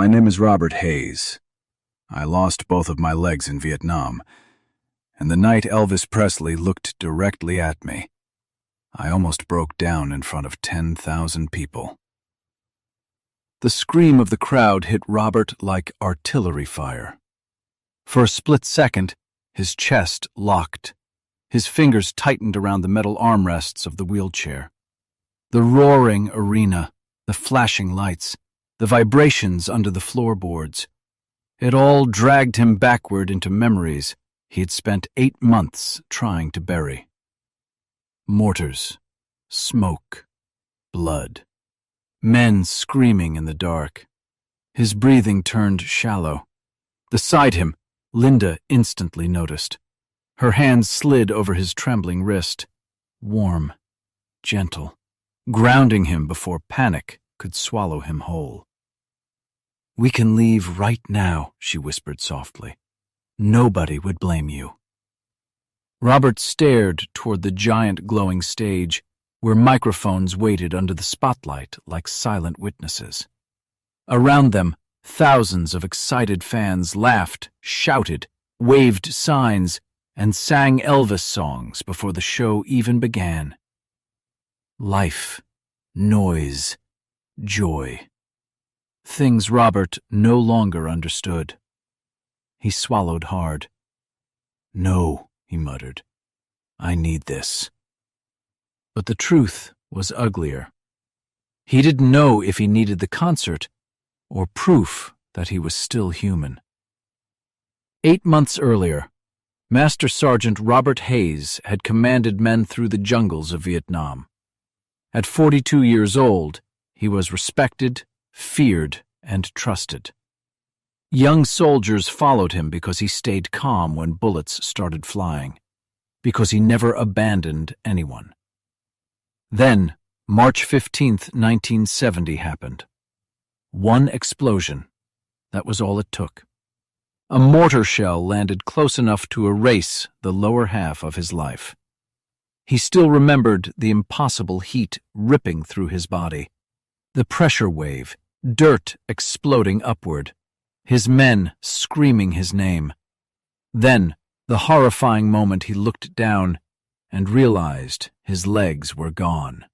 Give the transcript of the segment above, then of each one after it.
My name is Robert Hayes. I lost both of my legs in Vietnam, and the night Elvis Presley looked directly at me, I almost broke down in front of 10,000 people. The scream of the crowd hit Robert like artillery fire. For a split second, his chest locked. His fingers tightened around the metal armrests of the wheelchair. The roaring arena, the flashing lights, the vibrations under the floorboards. It all dragged him backward into memories he had spent 8 months trying to bury. Mortars, smoke, blood, men screaming in the dark. His breathing turned shallow. Beside him, Linda instantly noticed. Her hand slid over his trembling wrist, warm, gentle, grounding him before panic could swallow him whole. "We can leave right now," she whispered softly. "Nobody would blame you." Robert stared toward the giant glowing stage, where microphones waited under the spotlight like silent witnesses. Around them, thousands of excited fans laughed, shouted, waved signs, and sang Elvis songs before the show even began. Life, noise, joy. Things Robert no longer understood. He swallowed hard. "No," he muttered. "I need this." But the truth was uglier. He didn't know if he needed the concert or proof that he was still human. 8 months earlier, Master Sergeant Robert Hayes had commanded men through the jungles of Vietnam. At 42 years old, he was respected, feared, and trusted. Young soldiers followed him because he stayed calm when bullets started flying, because he never abandoned anyone. Then, March 15th, 1970 happened. One explosion. That was all it took. A mortar shell landed close enough to erase the lower half of his life. He still remembered the impossible heat ripping through his body, the pressure wave, dirt exploding upward, his men screaming his name. Then, the horrifying moment he looked down and realized his legs were gone.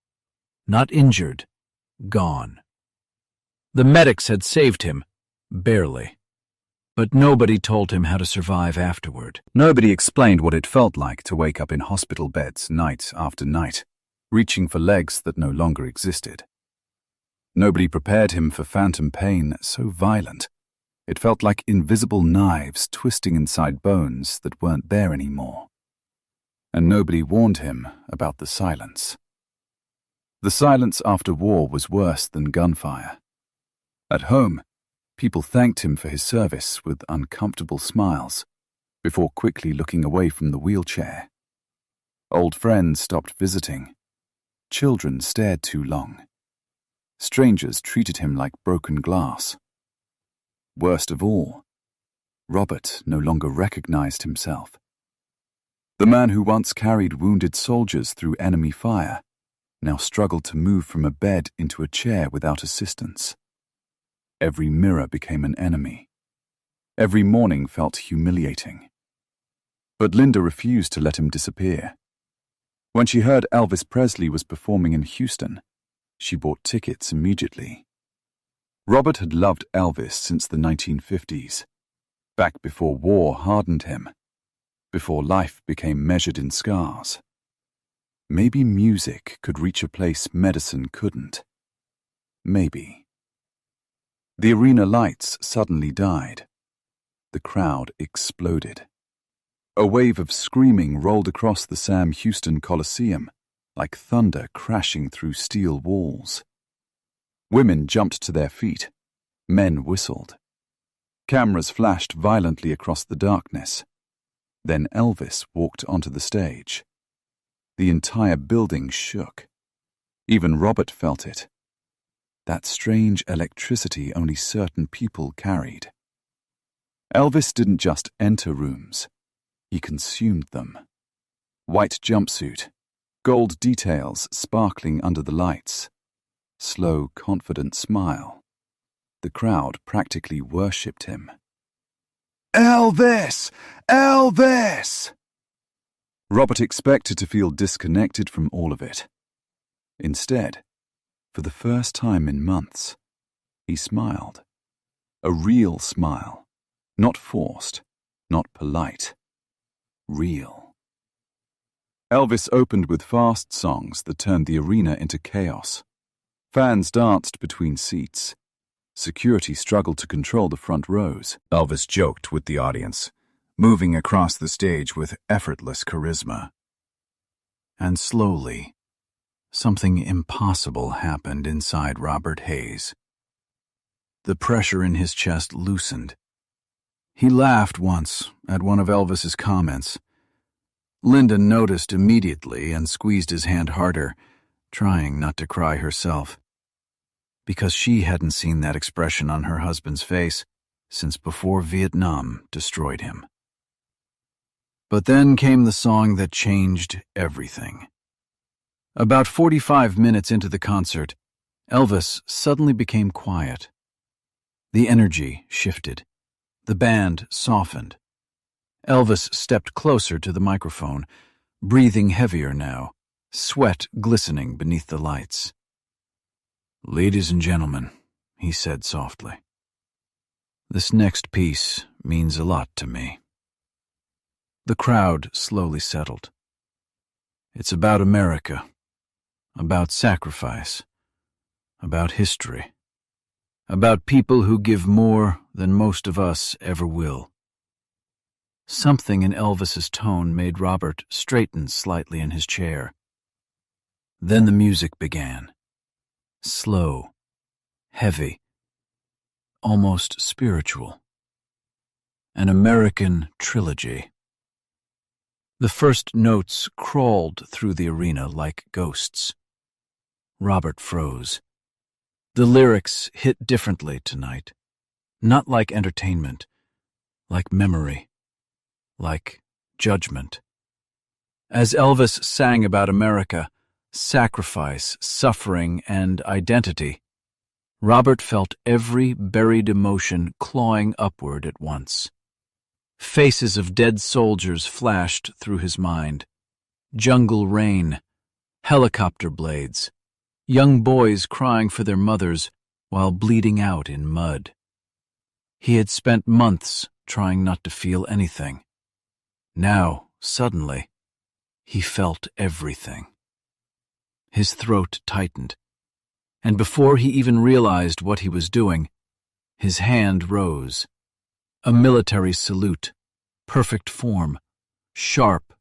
Not injured, gone. The medics had saved him, barely. But nobody told him how to survive afterward. Nobody explained what it felt like to wake up in hospital beds night after night, reaching for legs that no longer existed. Nobody prepared him for phantom pain so violent. It felt like invisible knives twisting inside bones that weren't there anymore. And nobody warned him about the silence. The silence after war was worse than gunfire. At home, people thanked him for his service with uncomfortable smiles, before quickly looking away from the wheelchair. Old friends stopped visiting. Children stared too long. Strangers treated him like broken glass. Worst of all, Robert no longer recognized himself. The man who once carried wounded soldiers through enemy fire now struggled to move from a bed into a chair without assistance. Every mirror became an enemy. Every morning felt humiliating. But Linda refused to let him disappear. When she heard Elvis Presley was performing in Houston, she bought tickets immediately. Robert had loved Elvis since the 1950s, back before war hardened him, before life became measured in scars. Maybe music could reach a place medicine couldn't. Maybe. The arena lights suddenly died. The crowd exploded. A wave of screaming rolled across the Sam Houston Coliseum, like thunder crashing through steel walls. Women jumped to their feet. Men whistled. Cameras flashed violently across the darkness. Then Elvis walked onto the stage. The entire building shook. Even Robert felt it. That strange electricity only certain people carried. Elvis didn't just enter rooms. He consumed them. White jumpsuit, gold details sparkling under the lights, slow, confident smile. The crowd practically worshipped him. "Elvis! Elvis!" Robert expected to feel disconnected from all of it. Instead, for the first time in months, he smiled. A real smile. Not forced, not polite. Real. Elvis opened with fast songs that turned the arena into chaos. Fans danced between seats. Security struggled to control the front rows. Elvis joked with the audience, moving across the stage with effortless charisma. And slowly, something impossible happened inside Robert Hayes. The pressure in his chest loosened. He laughed once at one of Elvis's comments. Linda noticed immediately and squeezed his hand harder, trying not to cry herself, because she hadn't seen that expression on her husband's face since before Vietnam destroyed him. But then came the song that changed everything. About 45 minutes into the concert, Elvis suddenly became quiet. The energy shifted. The band softened. Elvis stepped closer to the microphone, breathing heavier now, sweat glistening beneath the lights. "Ladies and gentlemen," he said softly, "this next piece means a lot to me." The crowd slowly settled. It's about America, about sacrifice, about history, about people who give more than most of us ever will. Something in Elvis's tone made Robert straighten slightly in his chair. Then the music began. Slow, heavy, almost spiritual. An American trilogy. The first notes crawled through the arena like ghosts. Robert froze. The lyrics hit differently tonight. Not like entertainment, like memory, like judgment. As Elvis sang about America, sacrifice, suffering, and identity, Robert felt every buried emotion clawing upward at once. Faces of dead soldiers flashed through his mind. Jungle rain, helicopter blades, young boys crying for their mothers while bleeding out in mud. He had spent months trying not to feel anything. Now, suddenly, he felt everything. His throat tightened, and before he even realized what he was doing, his hand rose. A military salute, perfect form, sharp,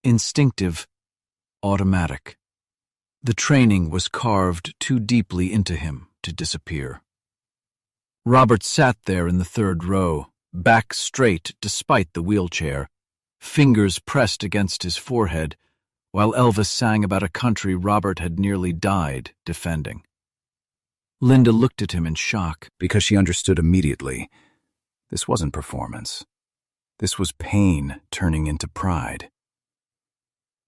instinctive, automatic. The training was carved too deeply into him to disappear. Robert sat there in the third row, back straight despite the wheelchair, fingers pressed against his forehead, while Elvis sang about a country Robert had nearly died defending. Linda looked at him in shock because she understood immediately. This wasn't performance. This was pain turning into pride.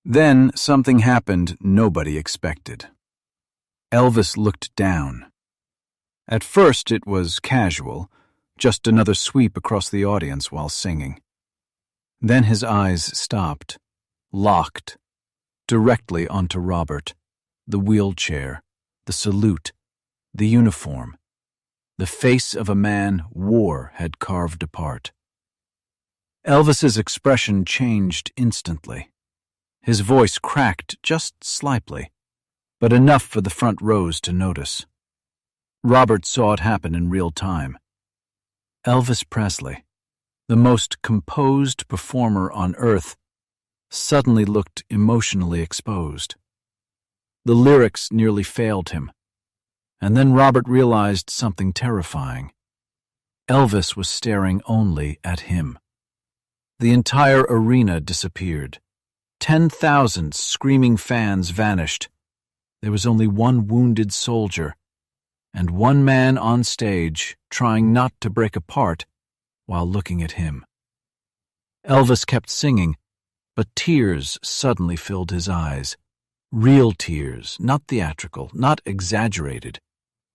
Then something happened nobody expected. Elvis looked down. At first it was casual, just another sweep across the audience while singing. Then his eyes stopped, locked, directly onto Robert, the wheelchair, the salute, the uniform, the face of a man war had carved apart. Elvis's expression changed instantly. His voice cracked just slightly, but enough for the front rows to notice. Robert saw it happen in real time. Elvis Presley, the most composed performer on earth, suddenly looked emotionally exposed. The lyrics nearly failed him, and then Robert realized something terrifying. Elvis was staring only at him. The entire arena disappeared. 10,000 screaming fans vanished. There was only one wounded soldier, and one man on stage trying not to break apart while looking at him. Elvis kept singing, but tears suddenly filled his eyes. Real tears, not theatrical, not exaggerated,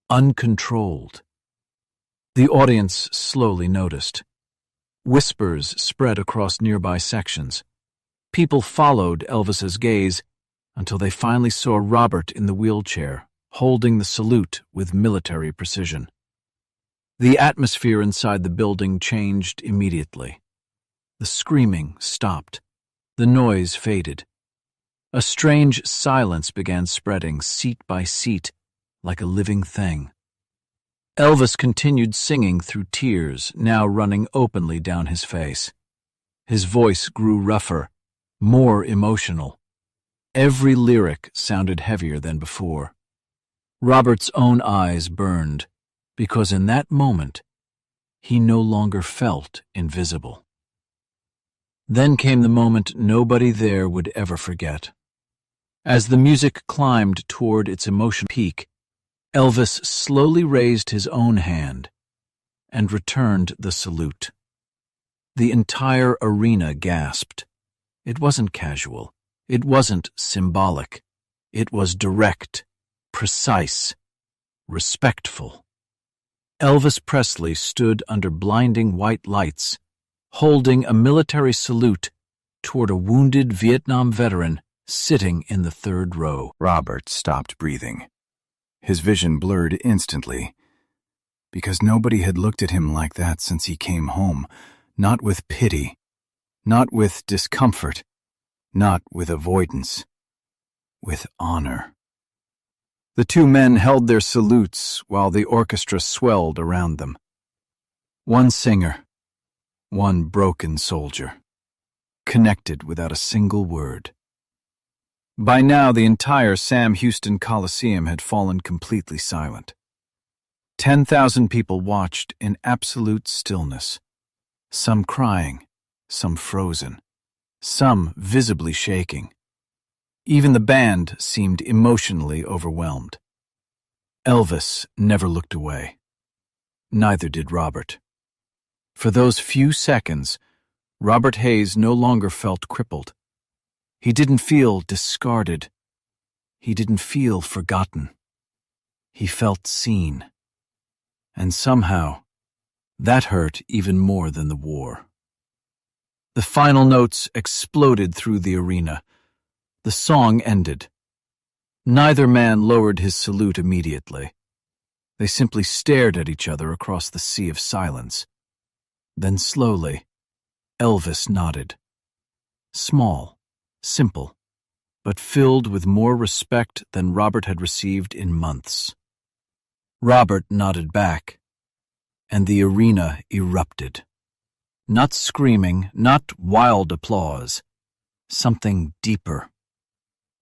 uncontrolled. The audience slowly noticed. Whispers spread across nearby sections. People followed Elvis's gaze until they finally saw Robert in the wheelchair, holding the salute with military precision. The atmosphere inside the building changed immediately. The screaming stopped. The noise faded. A strange silence began spreading, seat by seat, like a living thing. Elvis continued singing through tears, now running openly down his face. His voice grew rougher, more emotional. Every lyric sounded heavier than before. Robert's own eyes burned, because in that moment, he no longer felt invisible. Then came the moment nobody there would ever forget. As the music climbed toward its emotional peak, Elvis slowly raised his own hand and returned the salute. The entire arena gasped. It wasn't casual. It wasn't symbolic. It was direct, precise, respectful. Elvis Presley stood under blinding white lights, holding a military salute toward a wounded Vietnam veteran sitting in the third row. Robert stopped breathing. His vision blurred instantly, because nobody had looked at him like that since he came home, not with pity, not with discomfort, not with avoidance, with honor. The two men held their salutes while the orchestra swelled around them. One singer, one broken soldier, connected without a single word. By now, the entire Sam Houston Coliseum had fallen completely silent. 10,000 people watched in absolute stillness, some crying, some frozen, some visibly shaking. Even the band seemed emotionally overwhelmed. Elvis never looked away. Neither did Robert. For those few seconds, Robert Hayes no longer felt crippled. He didn't feel discarded. He didn't feel forgotten. He felt seen. And somehow, that hurt even more than the war. The final notes exploded through the arena. The song ended. Neither man lowered his salute immediately. They simply stared at each other across the sea of silence. Then slowly, Elvis nodded. Small, simple, but filled with more respect than Robert had received in months. Robert nodded back, and the arena erupted. Not screaming, not wild applause, something deeper.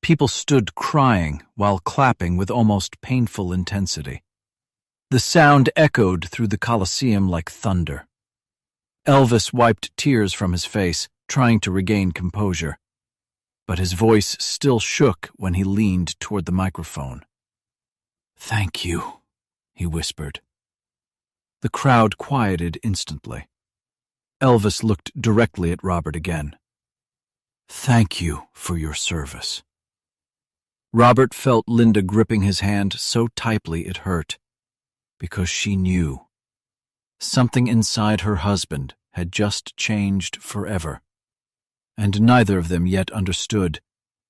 People stood crying while clapping with almost painful intensity. The sound echoed through the Coliseum like thunder. Elvis wiped tears from his face, trying to regain composure. But his voice still shook when he leaned toward the microphone. "Thank you," he whispered. The crowd quieted instantly. Elvis looked directly at Robert again. "Thank you for your service." Robert felt Linda gripping his hand so tightly it hurt, because she knew. Something inside her husband had just changed forever, and neither of them yet understood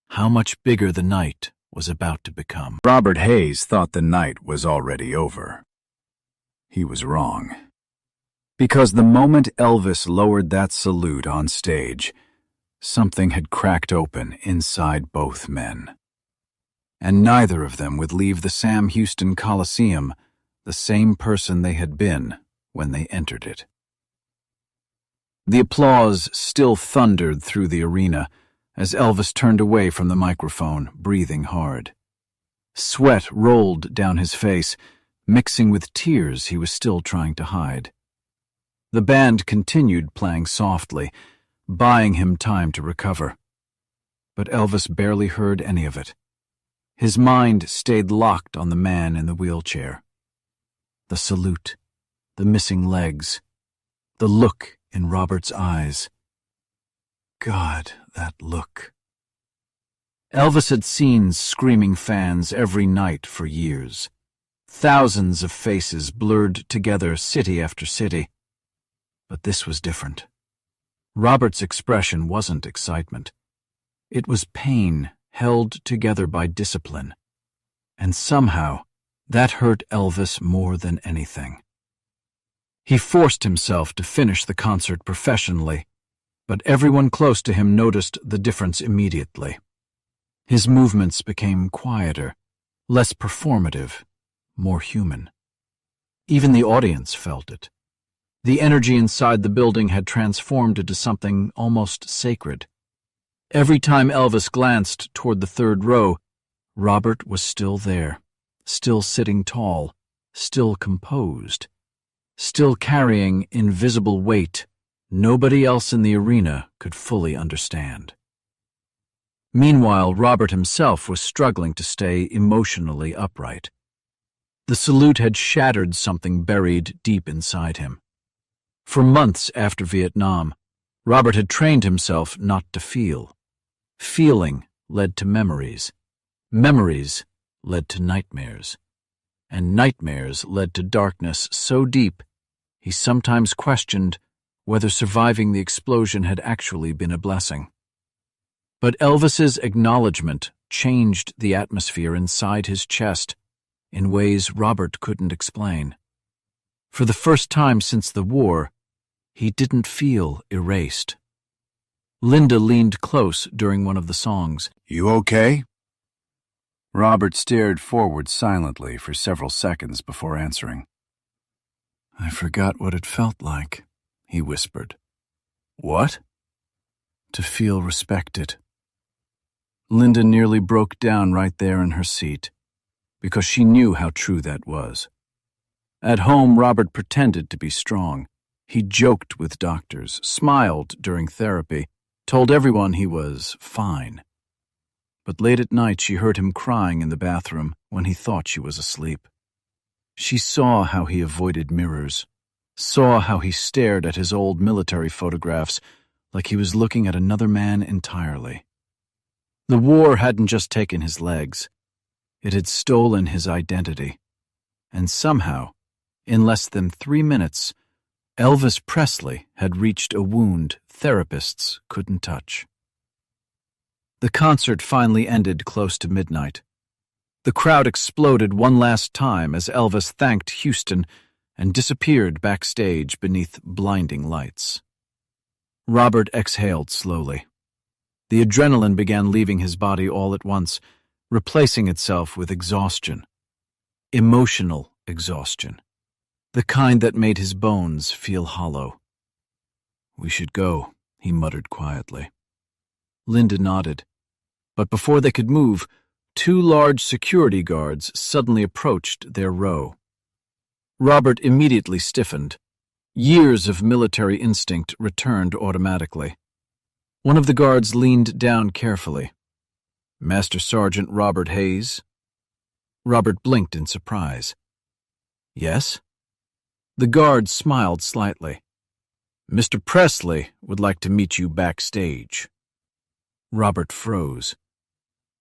how much bigger the night was about to become. Robert Hayes thought the night was already over. He was wrong. Because the moment Elvis lowered that salute on stage, something had cracked open inside both men. And neither of them would leave the Sam Houston Coliseum the same person they had been when they entered it. The applause still thundered through the arena as Elvis turned away from the microphone, breathing hard. Sweat rolled down his face, mixing with tears he was still trying to hide. The band continued playing softly, buying him time to recover. But Elvis barely heard any of it. His mind stayed locked on the man in the wheelchair. The salute, the missing legs, the look in Robert's eyes. God, that look. Elvis had seen screaming fans every night for years. Thousands of faces blurred together, city after city. But this was different. Robert's expression wasn't excitement. It was pain held together by discipline. And somehow, that hurt Elvis more than anything. He forced himself to finish the concert professionally, but everyone close to him noticed the difference immediately. His movements became quieter, less performative, more human. Even the audience felt it. The energy inside the building had transformed into something almost sacred. Every time Elvis glanced toward the third row, Robert was still there, still sitting tall, still composed, still carrying invisible weight nobody else in the arena could fully understand. Meanwhile, Robert himself was struggling to stay emotionally upright. The salute had shattered something buried deep inside him. For months after Vietnam, Robert had trained himself not to feel. Feeling led to memories. Memories led to nightmares. And nightmares led to darkness so deep, he sometimes questioned whether surviving the explosion had actually been a blessing. But Elvis's acknowledgement changed the atmosphere inside his chest in ways Robert couldn't explain. For the first time since the war, he didn't feel erased. Linda leaned close during one of the songs. "You okay?" Robert stared forward silently for several seconds before answering. "I forgot what it felt like," he whispered. "What?" "To feel respected." Linda nearly broke down right there in her seat, because she knew how true that was. At home, Robert pretended to be strong. He joked with doctors, smiled during therapy, told everyone he was fine. But late at night, she heard him crying in the bathroom when he thought she was asleep. She saw how he avoided mirrors, saw how he stared at his old military photographs like he was looking at another man entirely. The war hadn't just taken his legs. It had stolen his identity. And somehow, in less than 3 minutes, Elvis Presley had reached a wound therapists couldn't touch. The concert finally ended close to midnight. The crowd exploded one last time as Elvis thanked Houston and disappeared backstage beneath blinding lights. Robert exhaled slowly. The adrenaline began leaving his body all at once, replacing itself with exhaustion. Emotional exhaustion. The kind that made his bones feel hollow. "We should go," he muttered quietly. Linda nodded. But before they could move, 2 large security guards suddenly approached their row. Robert immediately stiffened. Years of military instinct returned automatically. One of the guards leaned down carefully. "Master Sergeant Robert Hayes?" Robert blinked in surprise. "Yes?" The guard smiled slightly. "Mr. Presley would like to meet you backstage." Robert froze.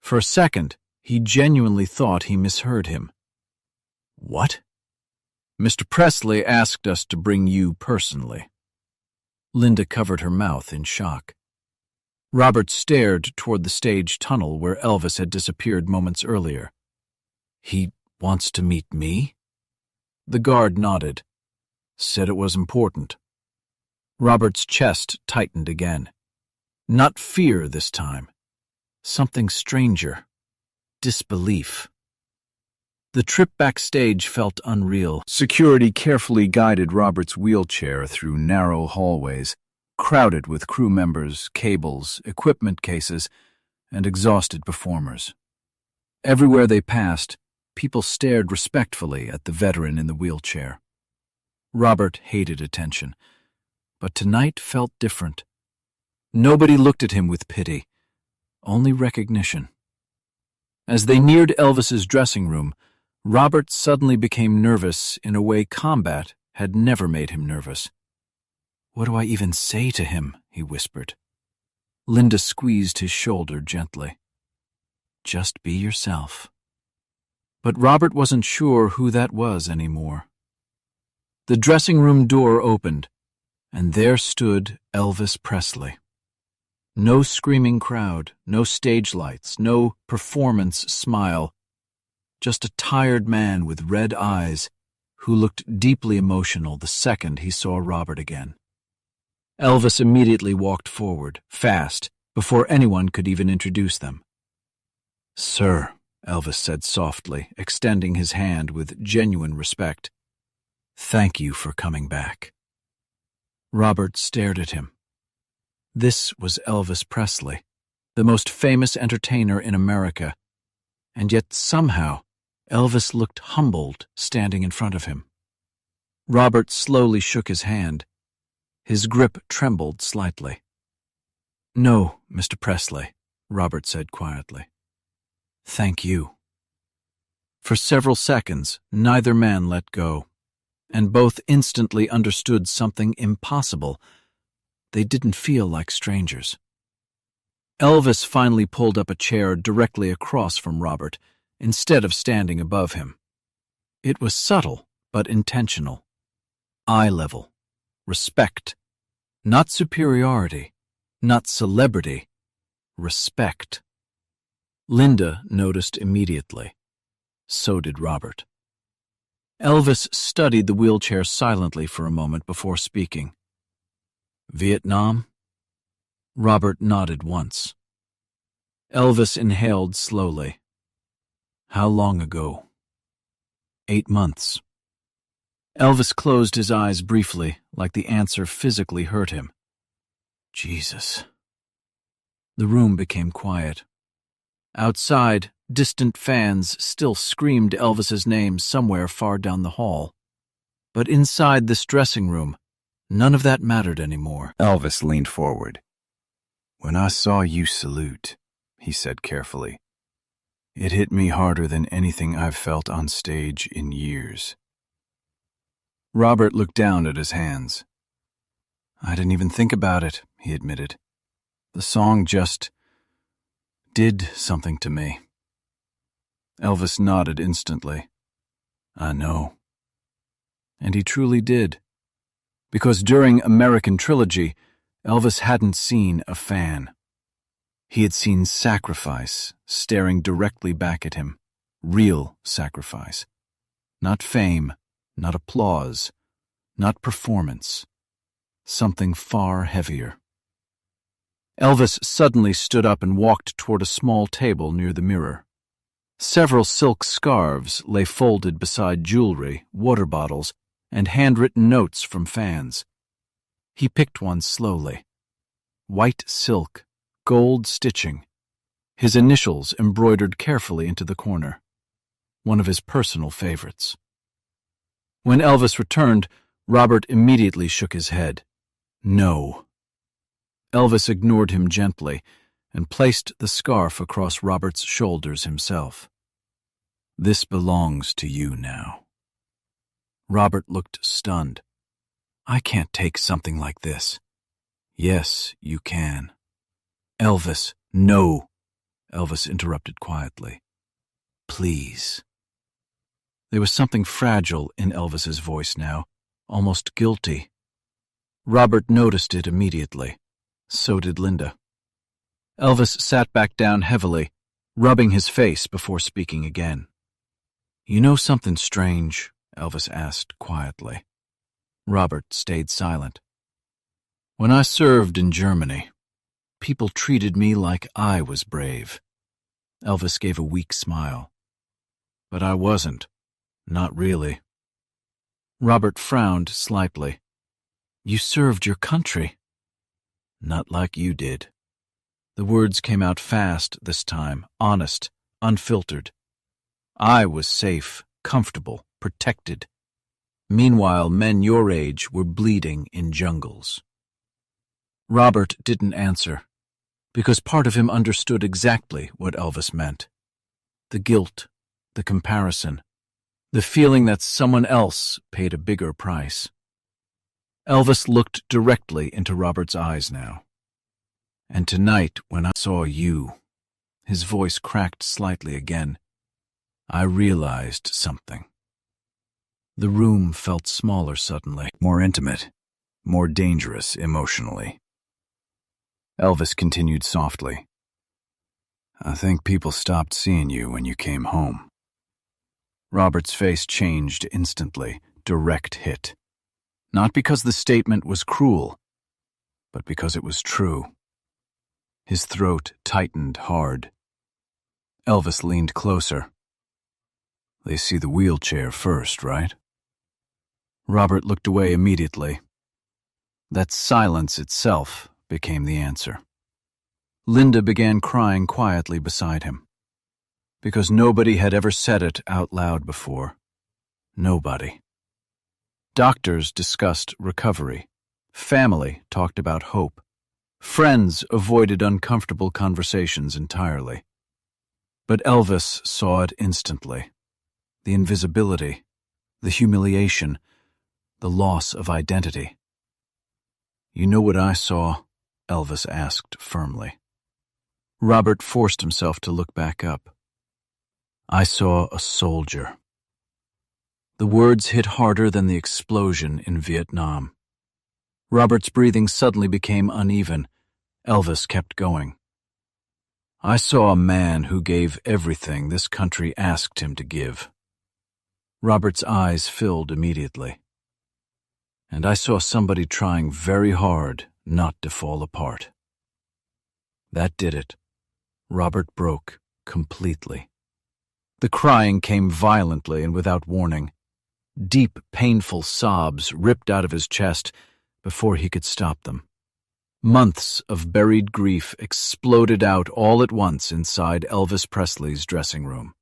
For a second, he genuinely thought he misheard him. "What?" "Mr. Presley asked us to bring you personally." Linda covered her mouth in shock. Robert stared toward the stage tunnel where Elvis had disappeared moments earlier. "He wants to meet me?" The guard nodded. "Said it was important." Robert's chest tightened again. Not fear this time. Something stranger. Disbelief. The trip backstage felt unreal. Security carefully guided Robert's wheelchair through narrow hallways, crowded with crew members, cables, equipment cases, and exhausted performers. Everywhere they passed, people stared respectfully at the veteran in the wheelchair. Robert hated attention, but tonight felt different. Nobody looked at him with pity, only recognition. As they neared Elvis's dressing room, Robert suddenly became nervous in a way combat had never made him nervous. "What do I even say to him?" he whispered. Linda squeezed his shoulder gently. "Just be yourself." But Robert wasn't sure who that was anymore. The dressing room door opened, and there stood Elvis Presley. No screaming crowd, no stage lights, no performance smile, just a tired man with red eyes who looked deeply emotional the second he saw Robert again. Elvis immediately walked forward, fast, before anyone could even introduce them. "Sir," Elvis said softly, extending his hand with genuine respect, "thank you for coming back." Robert stared at him. This was Elvis Presley, the most famous entertainer in America, and yet somehow Elvis looked humbled standing in front of him. Robert slowly shook his hand. His grip trembled slightly. "No, Mr. Presley," Robert said quietly. "Thank you." For several seconds, neither man let go, and both instantly understood something impossible. They didn't feel like strangers. Elvis finally pulled up a chair directly across from Robert, instead of standing above him. It was subtle, but intentional. Eye level. Respect. Not superiority. Not celebrity. Respect. Linda noticed immediately. So did Robert. Elvis studied the wheelchair silently for a moment before speaking. "Vietnam?" Robert nodded once. Elvis inhaled slowly. "How long ago?" 8 months. Elvis closed his eyes briefly, like the answer physically hurt him. Jesus. The room became quiet. Outside, distant fans still screamed Elvis's name somewhere far down the hall. But inside this dressing room, none of that mattered anymore. Elvis leaned forward. "When I saw you salute," he said carefully, "it hit me harder than anything I've felt on stage in years." Robert looked down at his hands. "I didn't even think about it," he admitted. "The song just did something to me." Elvis nodded instantly. "I know." And he truly did. Because during American Trilogy, Elvis hadn't seen a fan. He had seen sacrifice staring directly back at him. Real sacrifice. Not fame, not applause, not performance. Something far heavier. Elvis suddenly stood up and walked toward a small table near the mirror. Several silk scarves lay folded beside jewelry, water bottles, and handwritten notes from fans. He picked one slowly. White silk, gold stitching, his initials embroidered carefully into the corner. One of his personal favorites. When Elvis returned, Robert immediately shook his head. "No." Elvis ignored him gently and placed the scarf across Robert's shoulders himself. "This belongs to you now." Robert looked stunned. "I can't take something like this." "Yes, you can." "Elvis, no," Elvis interrupted quietly. "Please." There was something fragile in Elvis's voice now, almost guilty. Robert noticed it immediately. So did Linda. Elvis sat back down heavily, rubbing his face before speaking again. "You know something strange?" Elvis asked quietly. Robert stayed silent. "When I served in Germany, people treated me like I was brave." Elvis gave a weak smile. "But I wasn't. Not really." Robert frowned slightly. "You served your country." "Not like you did." The words came out fast this time, honest, unfiltered. "I was safe, comfortable, protected. Meanwhile, men your age were bleeding in jungles." Robert didn't answer, because part of him understood exactly what Elvis meant. The guilt, the comparison, the feeling that someone else paid a bigger price. Elvis looked directly into Robert's eyes now. "And tonight, when I saw you," his voice cracked slightly again, I realized something. The room felt smaller suddenly, more intimate, more dangerous emotionally. Elvis continued softly. I think people stopped seeing you when you came home. Robert's face changed instantly, direct hit. Not because the statement was cruel, but because it was true. His throat tightened hard. Elvis leaned closer. They see the wheelchair first, right? Robert looked away immediately. That silence itself became the answer. Linda began crying quietly beside him, because nobody had ever said it out loud before. Nobody. Doctors discussed recovery. Family talked about hope. Friends avoided uncomfortable conversations entirely. But Elvis saw it instantly. The invisibility, the humiliation, the loss of identity. You know what I saw? Elvis asked firmly. Robert forced himself to look back up. I saw a soldier. The words hit harder than the explosion in Vietnam. Robert's breathing suddenly became uneven. Elvis kept going. I saw a man who gave everything this country asked him to give. Robert's eyes filled immediately. And I saw somebody trying very hard not to fall apart. That did it. Robert broke completely. The crying came violently and without warning. Deep, painful sobs ripped out of his chest before he could stop them. Months of buried grief exploded out all at once inside Elvis Presley's dressing room.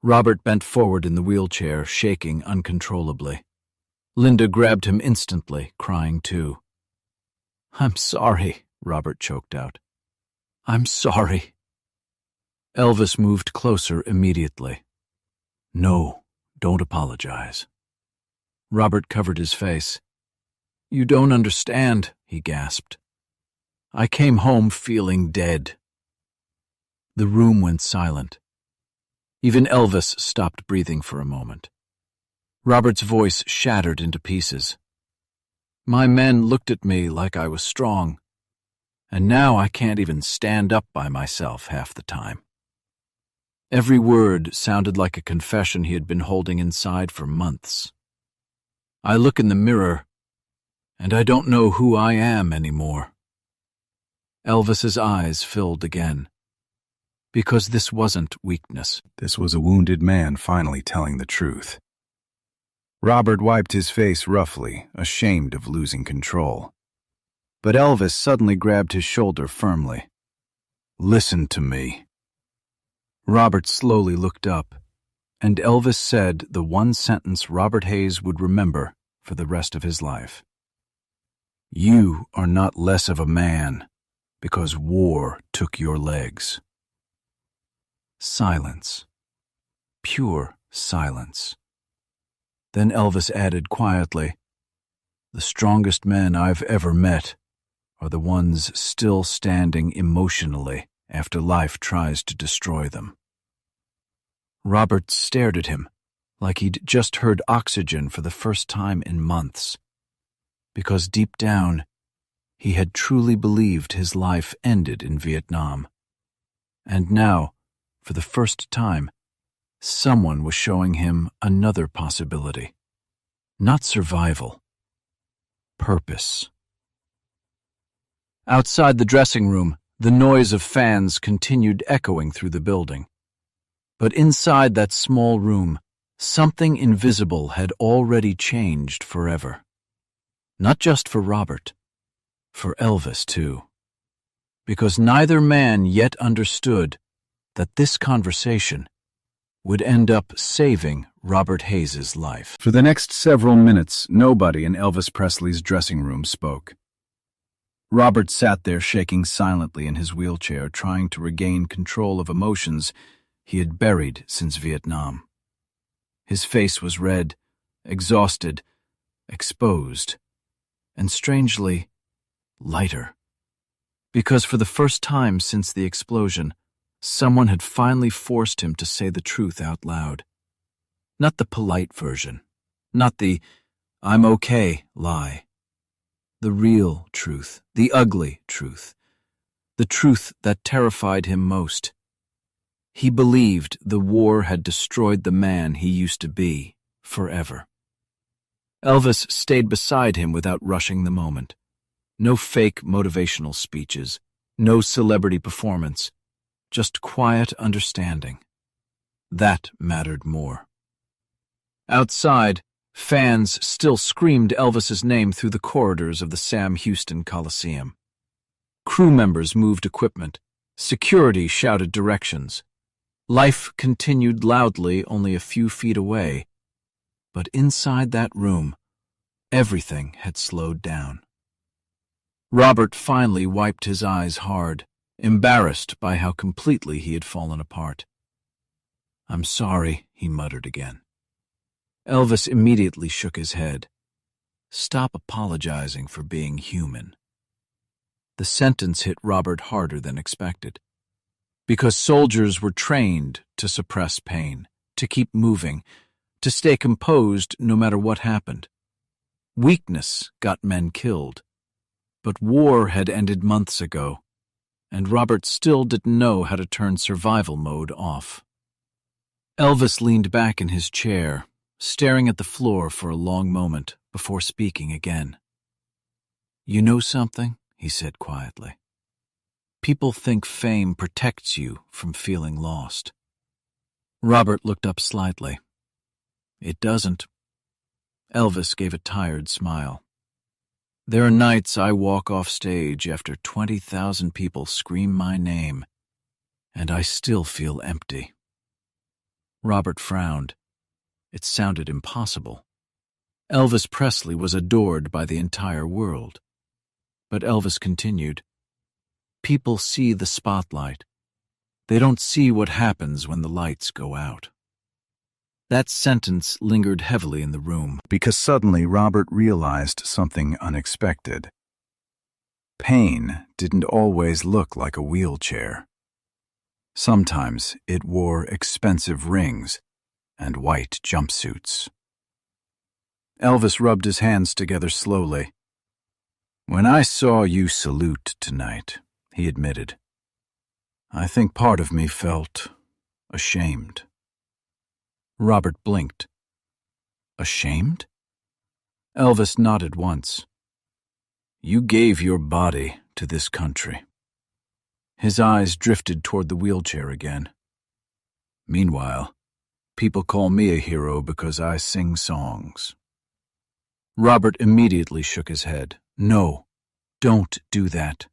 Robert bent forward in the wheelchair, shaking uncontrollably. Linda grabbed him instantly, crying too. I'm sorry, Robert choked out. I'm sorry. Elvis moved closer immediately. No, don't apologize. Robert covered his face. You don't understand, he gasped. I came home feeling dead. The room went silent. Even Elvis stopped breathing for a moment. Robert's voice shattered into pieces. My men looked at me like I was strong, and now I can't even stand up by myself half the time. Every word sounded like a confession he had been holding inside for months. I look in the mirror, and I don't know who I am anymore. Elvis's eyes filled again. Because this wasn't weakness. This was a wounded man finally telling the truth. Robert wiped his face roughly, ashamed of losing control. But Elvis suddenly grabbed his shoulder firmly. Listen to me. Robert slowly looked up, and Elvis said the one sentence Robert Hayes would remember for the rest of his life. You are not less of a man because war took your legs. Silence. Pure silence. Then Elvis added quietly, the strongest men I've ever met are the ones still standing emotionally after life tries to destroy them. Robert stared at him like he'd just heard oxygen for the first time in months, because deep down he had truly believed his life ended in Vietnam. And now, for the first time, someone was showing him another possibility. Not survival. Purpose. Outside the dressing room, the noise of fans continued echoing through the building. But inside that small room, something invisible had already changed forever. Not just for Robert, for Elvis too. Because neither man yet understood that this conversation would end up saving Robert Hayes's life. For the next several minutes, nobody in Elvis Presley's dressing room spoke. Robert sat there shaking silently in his wheelchair, trying to regain control of emotions he had buried since Vietnam. His face was red, exhausted, exposed, and strangely lighter. Because for the first time since the explosion, Someone had finally forced him to say the truth out loud. Not the polite version, not the "I'm okay" lie. The real truth, the ugly truth, the truth that terrified him most. He believed the war had destroyed the man he used to be forever. Elvis stayed beside him without rushing the moment. No fake motivational speeches, no celebrity performance, just quiet understanding. That mattered more. Outside, fans still screamed Elvis's name through the corridors of the Sam Houston Coliseum. Crew members moved equipment. Security shouted directions. Life continued loudly only a few feet away. But inside that room, everything had slowed down. Robert finally wiped his eyes hard, embarrassed by how completely he had fallen apart. "I'm sorry," he muttered again. Elvis immediately shook his head. "Stop apologizing for being human." The sentence hit Robert harder than expected. Because soldiers were trained to suppress pain, to keep moving, to stay composed no matter what happened. Weakness got men killed. But war had ended months ago, and Robert still didn't know how to turn survival mode off. Elvis leaned back in his chair, staring at the floor for a long moment before speaking again. "You know something?" he said quietly. "People think fame protects you from feeling lost." Robert looked up slightly. "It doesn't." Elvis gave a tired smile. "There are nights I walk off stage after 20,000 people scream my name, and I still feel empty." Robert frowned. It sounded impossible. Elvis Presley was adored by the entire world. But Elvis continued, "People see the spotlight. They don't see what happens when the lights go out." That sentence lingered heavily in the room, Because suddenly Robert realized something unexpected. Pain didn't always look like a wheelchair. Sometimes it wore expensive rings and white jumpsuits. Elvis rubbed his hands together slowly. "When I saw you salute tonight," he admitted, "I think part of me felt ashamed." Robert blinked. "Ashamed?" Elvis nodded once. "You gave your body to this country." His eyes drifted toward the wheelchair again. "Meanwhile, people call me a hero because I sing songs." Robert immediately shook his head. "No, don't do that."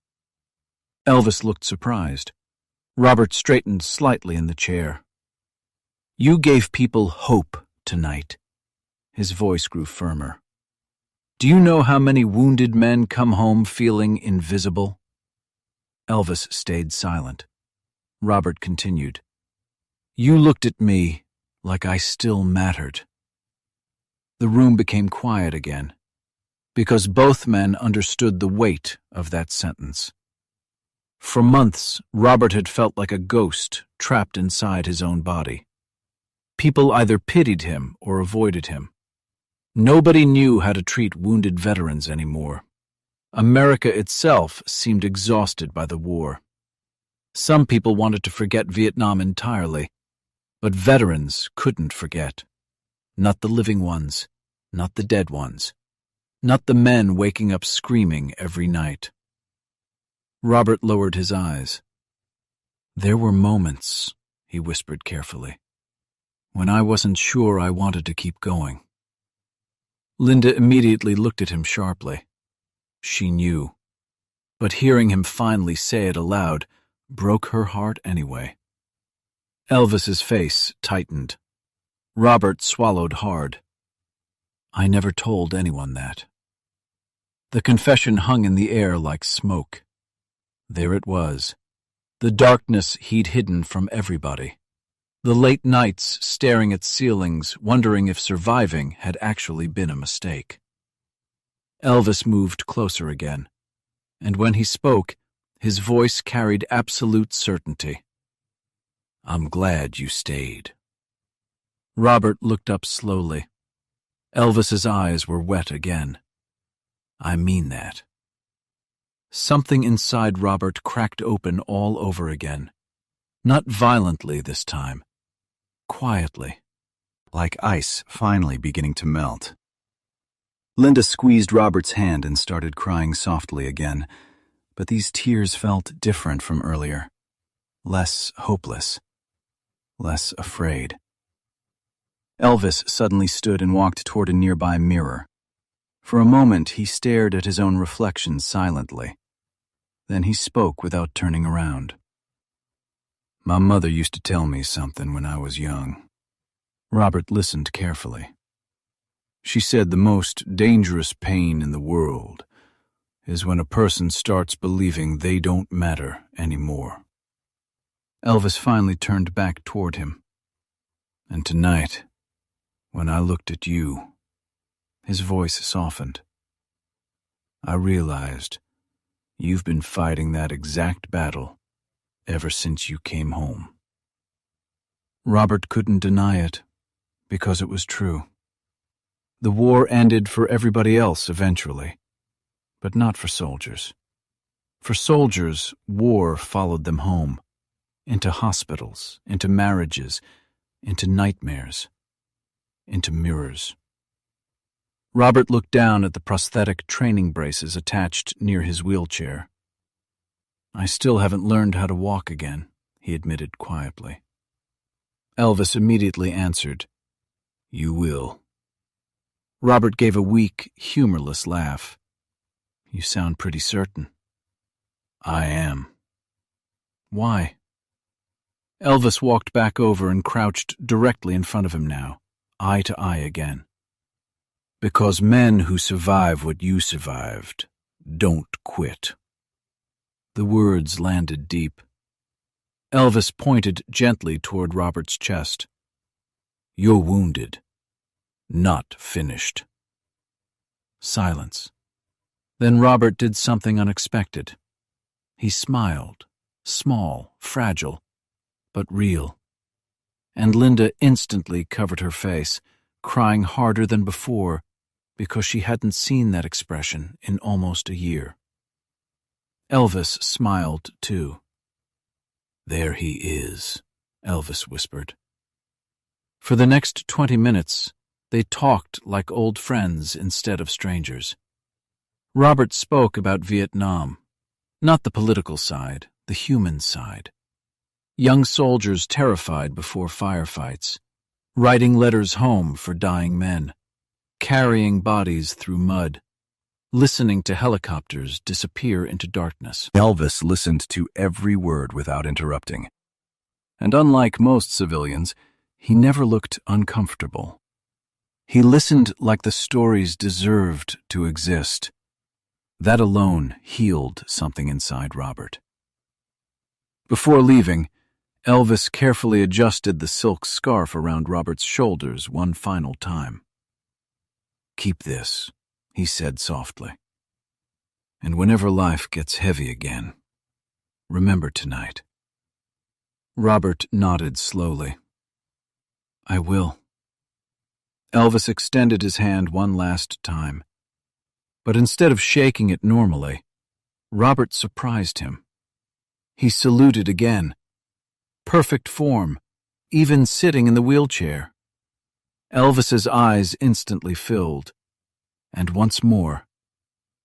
Elvis looked surprised. Robert straightened slightly in the chair. "You gave people hope tonight." His voice grew firmer. "Do you know how many wounded men come home feeling invisible?" Elvis stayed silent. Robert continued, "You looked at me like I still mattered." The room became quiet again, because both men understood the weight of that sentence. For months, Robert had felt like a ghost trapped inside his own body. People either pitied him or avoided him. Nobody knew how to treat wounded veterans anymore. America itself seemed exhausted by the war. Some people wanted to forget Vietnam entirely, but veterans couldn't forget. Not the living ones, not the dead ones, not the men waking up screaming every night. Robert lowered his eyes. "There were moments," he whispered carefully, "when I wasn't sure I wanted to keep going." Linda immediately looked at him sharply. She knew, but hearing him finally say it aloud broke her heart anyway. Elvis's face tightened. Robert swallowed hard. "I never told anyone that." The confession hung in the air like smoke. There it was, the darkness he'd hidden from everybody. The late nights staring at ceilings, wondering if surviving had actually been a mistake. Elvis moved closer again, and when he spoke, his voice carried absolute certainty. I'm glad you stayed." Robert looked up slowly. Elvis's eyes were wet again. "I mean that." Something inside Robert cracked open all over again. Not violently this time. Quietly. Like ice finally beginning to melt. Linda squeezed Robert's hand and started crying softly again, but these tears felt different from earlier. Less hopeless. Less afraid. Elvis suddenly stood and walked toward a nearby mirror. For a moment he stared at his own reflection silently. Then he spoke without turning around. "My mother used to tell me something when I was young." Robert listened carefully. "She said the most dangerous pain in the world is when a person starts believing they don't matter anymore." Elvis finally turned back toward him. "And tonight, when I looked at you," his voice softened, "I realized you've been fighting that exact battle ever since you came home." Robert couldn't deny it, because it was true. The war ended for everybody else eventually, but not for soldiers. For soldiers, war followed them home, into hospitals, into marriages, into nightmares, into mirrors. Robert looked down at the prosthetic training braces attached near his wheelchair. "I still haven't learned how to walk again," he admitted quietly. Elvis immediately answered, "You will." Robert gave a weak, humorless laugh. "You sound pretty certain." "I am." "Why?" Elvis walked back over and crouched directly in front of him now, eye to eye again. "Because men who survive what you survived don't quit." The words landed deep. Elvis pointed gently toward Robert's chest. "You're wounded, not finished." Silence. Then Robert did something unexpected. He smiled, small, fragile, but real. And Linda instantly covered her face, crying harder than before, because she hadn't seen that expression in almost a year. Elvis smiled, too. "There he is," Elvis whispered. For the next 20 minutes, they talked like old friends instead of strangers. Robert spoke about Vietnam, not the political side, the human side. Young soldiers terrified before firefights, writing letters home for dying men, carrying bodies through mud, listening to helicopters disappear into darkness. Elvis listened to every word without interrupting. And unlike most civilians, he never looked uncomfortable. He listened like the stories deserved to exist. That alone healed something inside Robert. Before leaving, Elvis carefully adjusted the silk scarf around Robert's shoulders one final time. "Keep this," he said softly. "And whenever life gets heavy again, remember tonight." Robert nodded slowly. "I will." Elvis extended his hand one last time. But instead of shaking it normally, Robert surprised him. He saluted again. Perfect form, even sitting in the wheelchair. Elvis's eyes instantly filled, and once more,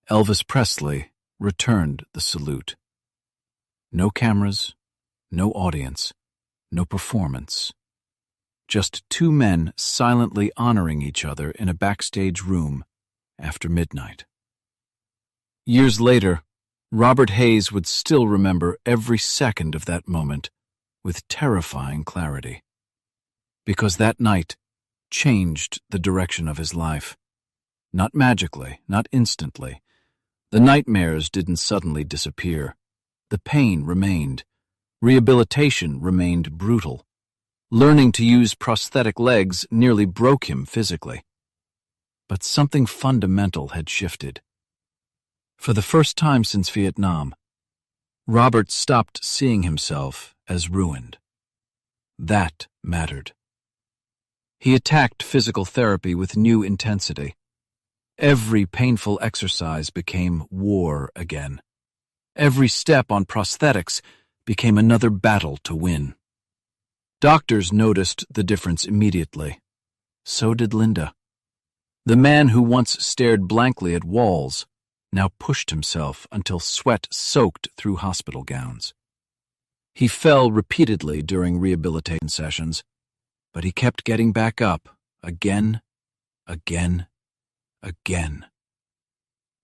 Elvis Presley returned the salute. No cameras, no audience, no performance. Just two men silently honoring each other in a backstage room after midnight. Years later, Robert Hayes would still remember every second of that moment with terrifying clarity. Because that night changed the direction of his life. Not magically, not instantly. The nightmares didn't suddenly disappear. The pain remained. Rehabilitation remained brutal. Learning to use prosthetic legs nearly broke him physically. But something fundamental had shifted. For the first time since Vietnam, Robert stopped seeing himself as ruined. That mattered. He attacked physical therapy with new intensity. Every painful exercise became war again. Every step on prosthetics became another battle to win. Doctors noticed the difference immediately. So did Linda. The man who once stared blankly at walls now pushed himself until sweat soaked through hospital gowns. He fell repeatedly during rehabilitation sessions, but he kept getting back up again, again, again.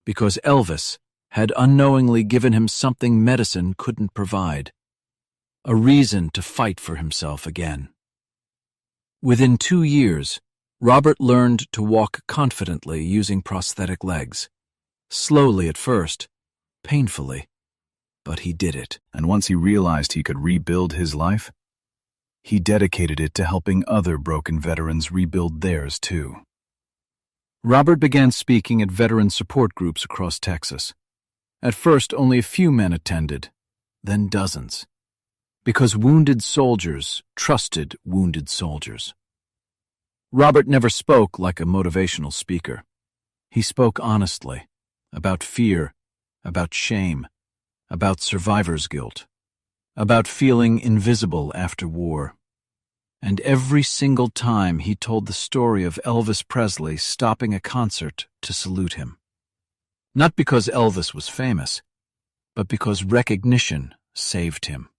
Because Elvis had unknowingly given him something medicine couldn't provide, a reason to fight for himself again. Within 2 years, Robert learned to walk confidently using prosthetic legs. Slowly at first, painfully, but he did it. And once he realized he could rebuild his life, he dedicated it to helping other broken veterans rebuild theirs too. Robert began speaking at veteran support groups across Texas. At first, only a few men attended, then dozens. Because wounded soldiers trusted wounded soldiers. Robert never spoke like a motivational speaker. He spoke honestly, about fear, about shame, about survivor's guilt, about feeling invisible after war. And every single time he told the story of Elvis Presley stopping a concert to salute him. Not because Elvis was famous, but because recognition saved him.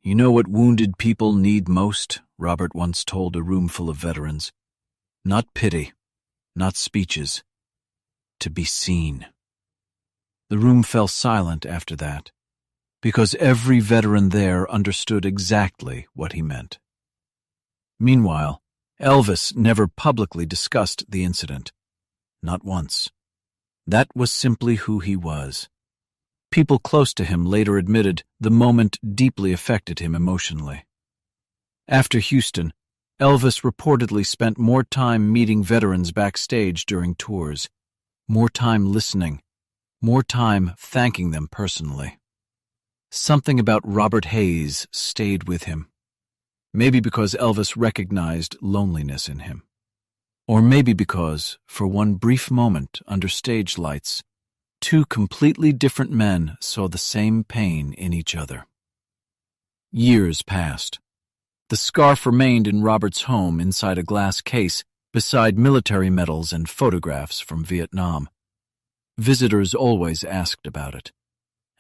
You know what wounded people need most, Robert once told a room full of veterans? Not pity, not speeches, to be seen. The room fell silent after that, because every veteran there understood exactly what he meant. Meanwhile, Elvis never publicly discussed the incident. Not once. That was simply who he was. People close to him later admitted the moment deeply affected him emotionally. After Houston, Elvis reportedly spent more time meeting veterans backstage during tours, more time listening, more time thanking them personally. Something about Robert Hayes stayed with him. Maybe because Elvis recognized loneliness in him. Or maybe because, for one brief moment under stage lights, two completely different men saw the same pain in each other. Years passed. The scarf remained in Robert's home inside a glass case beside military medals and photographs from Vietnam. Visitors always asked about it,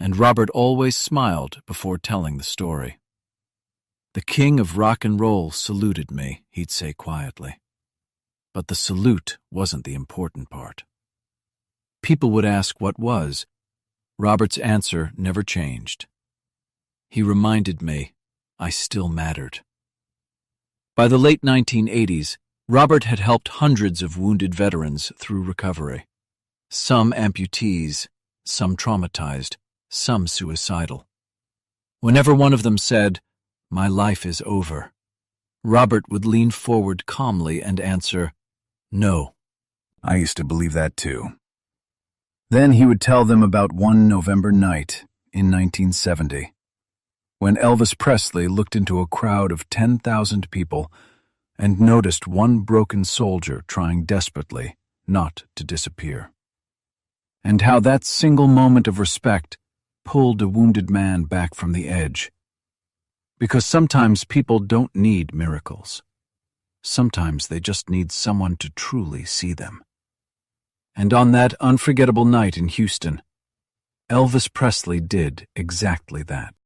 and Robert always smiled before telling the story. The king of rock and roll saluted me, he'd say quietly. But the salute wasn't the important part. People would ask what was. Robert's answer never changed. He reminded me I still mattered. By the late 1980s, Robert had helped hundreds of wounded veterans through recovery. Some amputees, some traumatized, some suicidal. Whenever one of them said, "My life is over," Robert would lean forward calmly and answer, "No." I used to believe that too. Then he would tell them about one November night in 1970, when Elvis Presley looked into a crowd of 10,000 people and noticed one broken soldier trying desperately not to disappear. And how that single moment of respect pulled a wounded man back from the edge. Because sometimes people don't need miracles. Sometimes they just need someone to truly see them. And on that unforgettable night in Houston, Elvis Presley did exactly that.